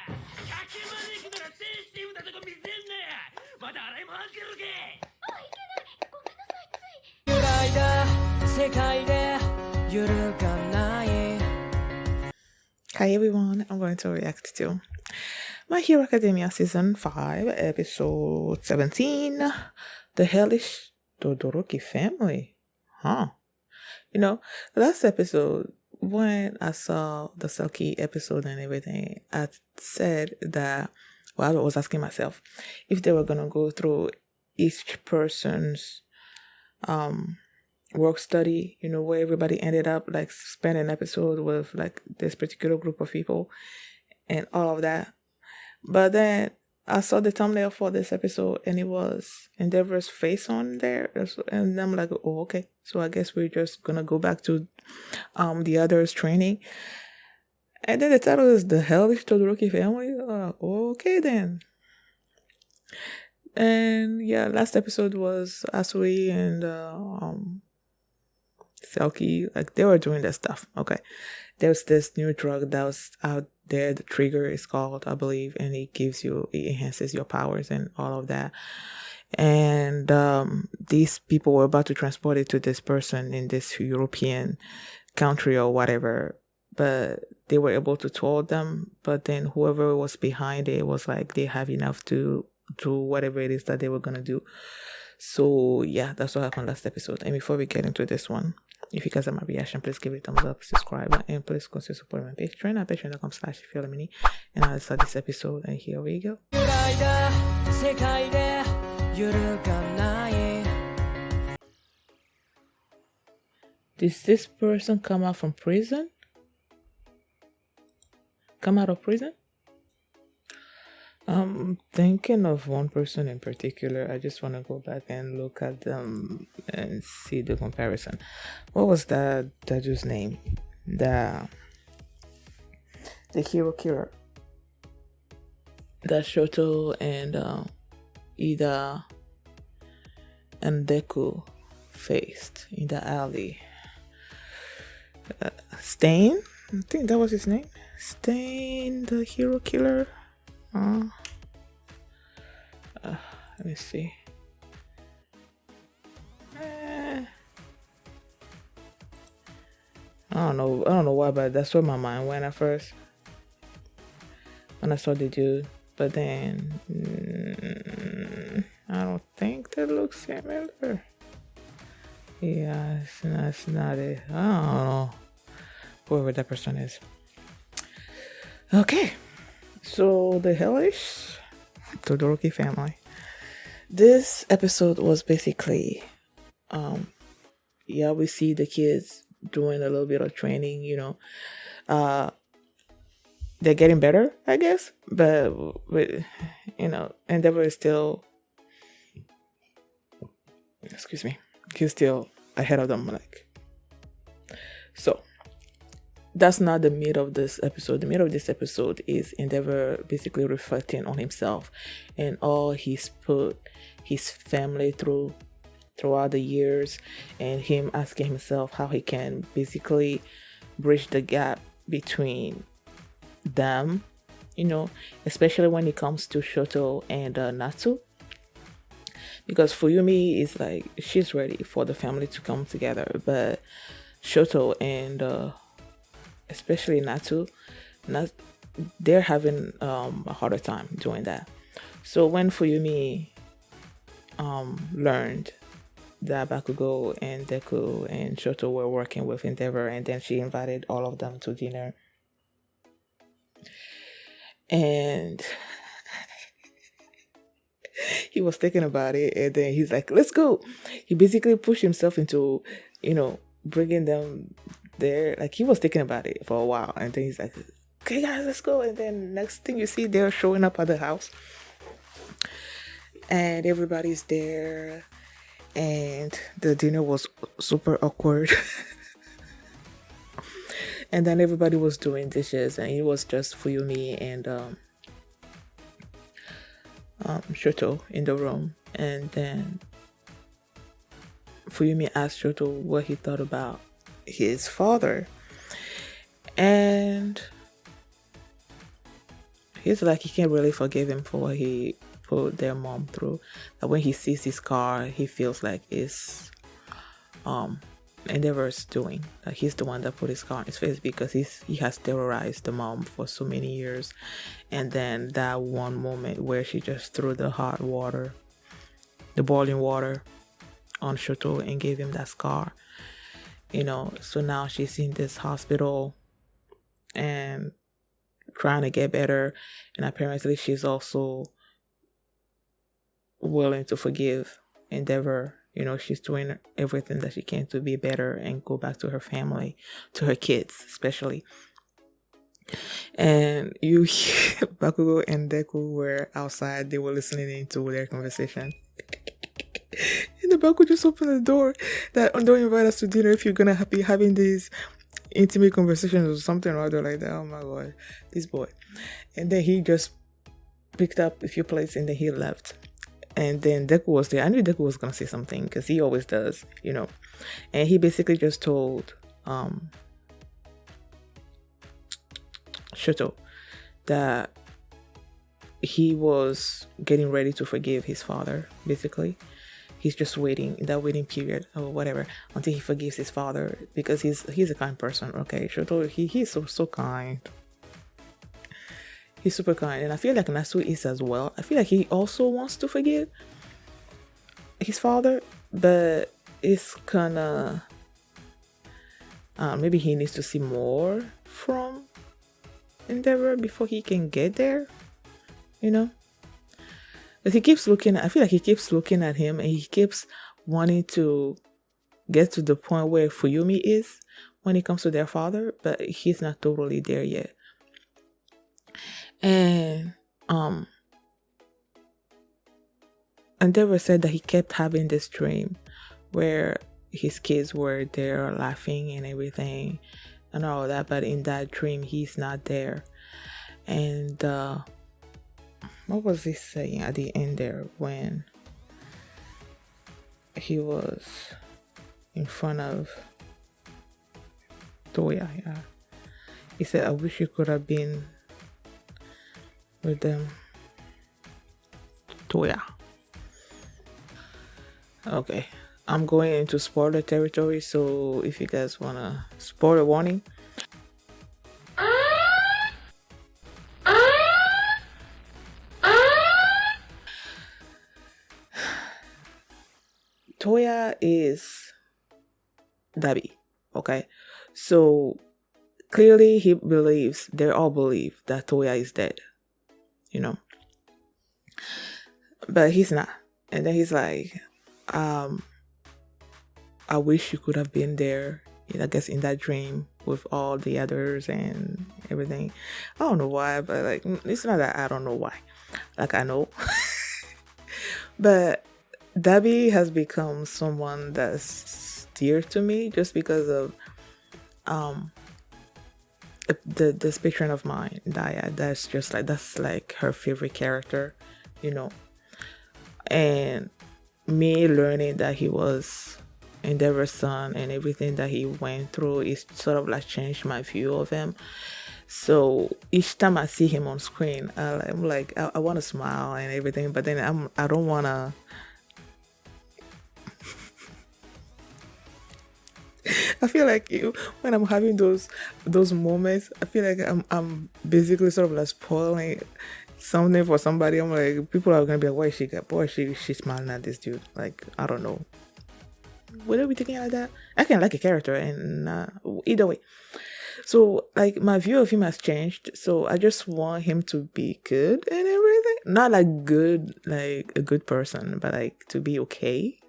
Hi everyone, I'm going to react to My Hero Academia Season 5, Episode 17, The Hellish Todoroki Family. Huh. Last episode, when I saw the Selkie episode and everything, I said that, well, I was asking myself if they were going to go through each person's work study, where everybody ended up like spend an episode with like this particular group of people and all of that. But then I saw the thumbnail for this episode and it was Endeavor's face on there. And I'm like, oh, okay. So I guess we're just gonna go back to the others training. And then the title is The Hellish Todoroki Family. Okay then. And yeah, last episode was Asui and Selkie, like they were doing that stuff. Okay. There's this new drug that was out there. The trigger is called, I believe, and it enhances your powers and all of that. And these people were about to transport it to this person in this European country or whatever, but they were able to told them. But then whoever was behind it was like, they have enough to do whatever it is that they were gonna do. So yeah, that's what happened last episode. And before we get into this one, if you guys like my reaction, please give it a thumbs up, subscribe, and please consider supporting my Patreon at patreon.com/ifyoulamini. And I'll start this episode, and here we go. Did this person come out from prison? Come out of prison? I'm thinking of one person in particular. I just want to go back and look at them and see the comparison. What was that dude's name? The hero killer that Shoto and Ida and Deku faced in the alley. Stain? I think that was his name. Stain, the hero killer. Let me see. I don't know why, but that's where my mind went at first when I saw the dude. But then I don't think that looks similar. Yeah, it's not it. I don't know whoever that person is. Okay, so the Hellish Todoroki Family. This episode was basically, we see the kids doing a little bit of training, they're getting better, I guess, but, Endeavor is still, he's still ahead of them, so. That's not the meat of this episode. The meat of this episode is Endeavor basically reflecting on himself and all he's put his family throughout the years, and him asking himself how he can basically bridge the gap between them, especially when it comes to Shoto and Natsu. Because Fuyumi is like, she's ready for the family to come together, but Shoto and especially Natsu, they're having a harder time doing that. So when Fuyumi learned that Bakugo and Deku and Shoto were working with Endeavor, and then she invited all of them to dinner, and he was thinking about it, and then he's like, let's go. He basically pushed himself into, bringing them there. Like, he was thinking about it for a while, and then he's like, okay guys, let's go. And then next thing you see, they're showing up at the house and everybody's there, and the dinner was super awkward. And then everybody was doing dishes, and it was just Fuyumi and Shoto in the room. And then Fuyumi asked Shoto what he thought about his father, and he's like, he can't really forgive him for what he put their mom through. That when he sees his car, he feels like it's Endeavor's doing. Like he's the one that put his car on his face because he has terrorized the mom for so many years. And then that one moment where she just threw the hot water, the boiling water on Shoto and gave him that scar. So now she's in this hospital and trying to get better, and apparently she's also willing to forgive Endeavor. She's doing everything that she can to be better and go back to her family, to her kids especially. And you hear Bakugo and Deku were outside, they were listening into their conversation. And the Baku just opened the door that don't invite us to dinner if you're gonna be having these intimate conversations or something or other like that. Oh my god, this boy. And then he just picked up a few plates and then he left. And then Deku was there. I knew Deku was gonna say something because he always does, And he basically just told Shoto that he was getting ready to forgive his father, basically. He's just waiting in that waiting period or whatever until he forgives his father because he's a kind person. Okay, Shoto, he's so kind. He's super kind, and I feel like Natsu is as well. I feel like he also wants to forgive his father, but it's kind of maybe he needs to see more from Endeavor before he can get there. But he keeps looking. I feel like he keeps looking at him, and he keeps wanting to get to the point where Fuyumi is when it comes to their father, but he's not totally there yet. And Endeavor said that he kept having this dream where his kids were there laughing and everything and all that, but in that dream he's not there. And what was he saying at the end there when he was in front of Toya? Yeah, he said, "I wish you could have been with them, Toya." Okay, I'm going into spoiler territory, so if you guys wanna, spoiler warning. Toya is Dabi, okay? So clearly they all believe that Toya is dead, but he's not. And then he's like, I wish you could have been there, I guess in that dream with all the others and everything. I don't know why, but like, it's not that I don't know why. Like, I know. But Dabi has become someone that's dear to me just because of this patron of mine, Daya. That's like her favorite character, and me learning that he was Endeavor's son and everything that he went through is sort of like changed my view of him. So each time I see him on screen, I'm like, I want to smile and everything, but then I don't want to. I feel like when I'm having those moments, I feel like I'm basically sort of like spoiling something for somebody. I'm like, people are gonna be like, why she's smiling at this dude? Like, I don't know. Would I be thinking like that? I can like a character, and either way. So like my view of him has changed. So I just want him to be good and everything. Not like good, like a good person, but like to be okay.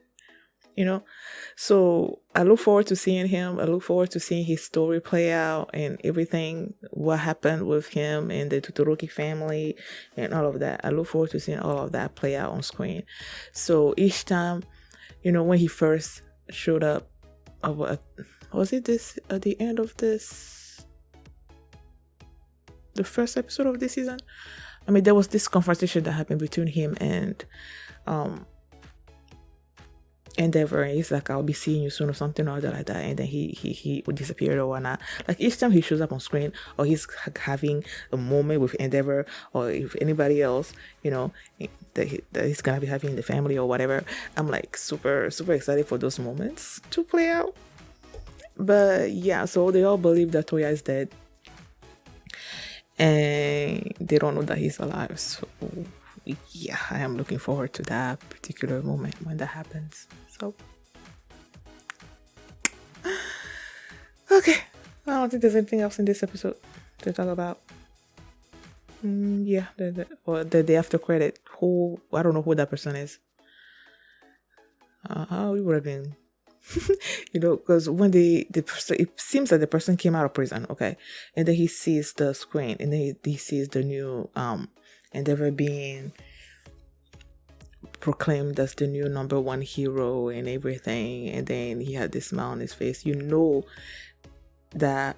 So I look forward to seeing him. I look forward to seeing his story play out and everything, what happened with him and the Todoroki family and all of that. I look forward to seeing all of that play out on screen. So each time, when he first showed up, was it this at the end of the first episode of this season? I mean, there was this conversation that happened between him and Endeavor, and he's like, I'll be seeing you soon or something or other like that, and then he would disappear or whatnot. Like each time he shows up on screen, or he's having a moment with Endeavor, or if anybody else, that he's gonna be having in the family or whatever, I'm like super excited for those moments to play out. But yeah, so they all believe that Toya is dead, and they don't know that he's alive. So yeah, I am looking forward to that particular moment when that happens. So okay, I don't think there's anything else in this episode to talk about. Yeah, the day after credit. Who, I don't know who that person is. How it would have been, because when it seems like the person came out of prison, okay, and then he sees the screen, and then he sees the new Endeavor being proclaimed as the new number one hero and everything, and then he had this smile on his face. That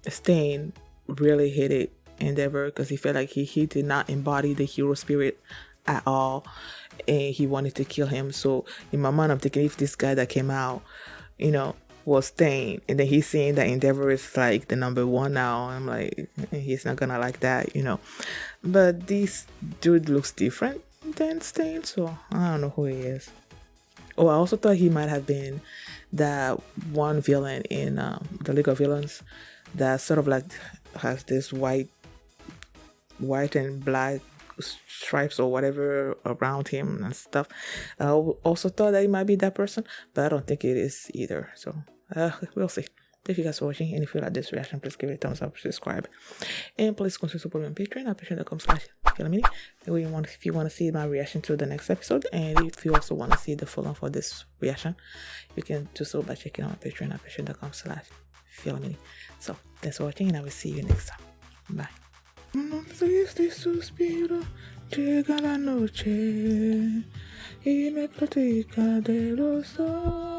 Stain really hated Endeavor because he felt like he did not embody the hero spirit at all, and he wanted to kill him. So in my mind, I'm thinking, if this guy that came out, was Stain, and then he's saying that Endeavor is like the number one now, I'm like, he's not gonna like that, but this dude looks different than Stain, so I don't know who he is. Oh, I also thought he might have been that one villain in the League of Villains that sort of like has this white and black stripes or whatever around him and stuff. I also thought that it might be that person, but I don't think it is either. So we'll see. Thank you guys for watching, and if you like this reaction, please give it a thumbs up, subscribe, and please consider supporting me on Patreon at patreon.com/filmini. If you want to see my reaction to the next episode, and if you also want to see the full on for this reaction, you can do so by checking out Patreon at patreon.com/filmini. So thanks for watching, and I will see you next time. Bye. No triste suspiro, llega la noche y me platica de los dos.